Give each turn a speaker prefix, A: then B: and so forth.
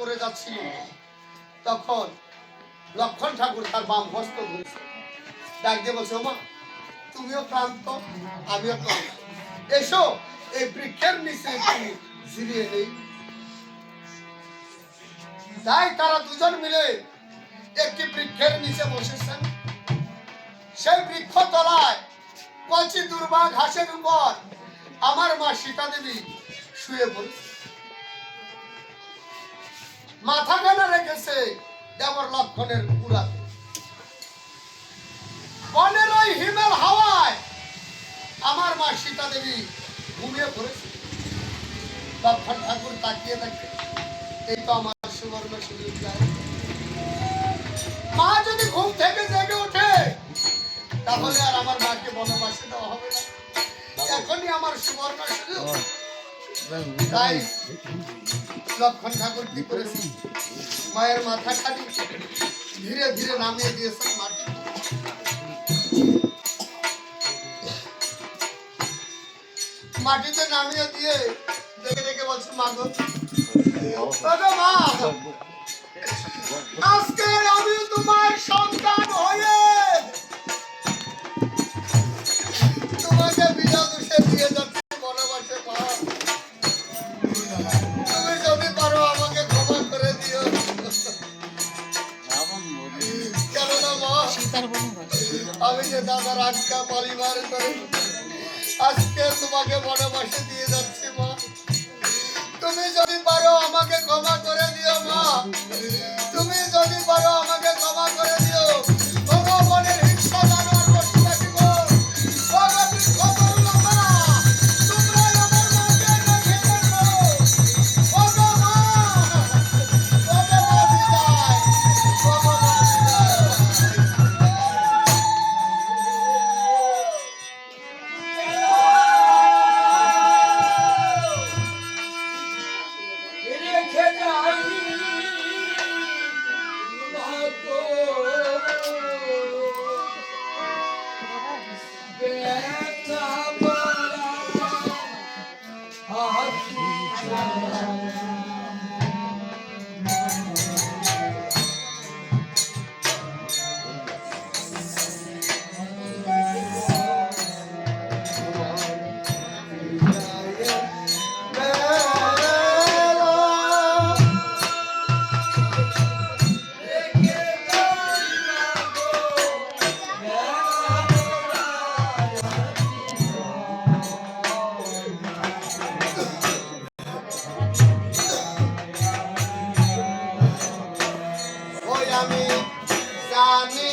A: করে যাচ্ছিল, তখন লক্ষণ ঠাকুর তার বাম হস্ত ধরেছে, ডাক দিয়ে বলছে, মা তুমিও ক্লান্ত, আমিও ক্লান্ত, এসো এই বৃক্ষের নিচে একটু জিরিয়ে নেই। তাই তারা দুজন মিলে একটি বৃক্ষের নিচে বসেছেন। সেই বৃক্ষ তলায় কচি দুর্বা ঘাসের উপর আমার মা সীতা দেবী শুয়ে পড়েছে, মাথা খানা রেখেছে দেবর লক্ষণের পুরাতে। বনের ওই হিমেল হাওয়ায় আমার মা সীতা দেবী ঘুমিয়ে পড়েছে। লক্ষণ ঠাকুর তাকিয়ে থাকে, এই তো আমার সুবর্ণ সুযোগ যায়। মা যদি ঘুম থেকে জেগে ওঠে তাহলে আর আমার মাকে বনবাসে দেওয়া হবে না, এখনই আমার সুবর্ণ সুযোগ। তাই লক্ষণ ঠাকুর কি করেছে, মায়ের মাথা খালি ধীরে ধীরে নামিয়ে দিয়েছেন মাটি। মাটিতে নামিয়ে দিয়ে দেখে দেখে বলছে, মা গো, মা আজকে আমি তোমার সন্তান হয়ে তোমাকে বিনা দোষে দিয়ে যাচ্ছি বনবাসে। মা তুমি যদি পারো আমাকে ক্ষমা করে দিও, কেননা মা আমি যে দাদার আটকা পরিবার করে আজকে তোমাকে বনবাসে দিয়ে যাচ্ছি। মা তুমি যদি পারো আমাকে ক্ষমা করে দিও, মা তুমি যদি পারো আমাকে ক্ষমা করে দিও। ভগবানের হিংসা জানোয়ার পশু পাখি গো, ভগবানের খবর লবা তোমরা আমার মাকে রেখে দেখো। ভগবান ভগবান বিদায়, ভগবান আমি জানি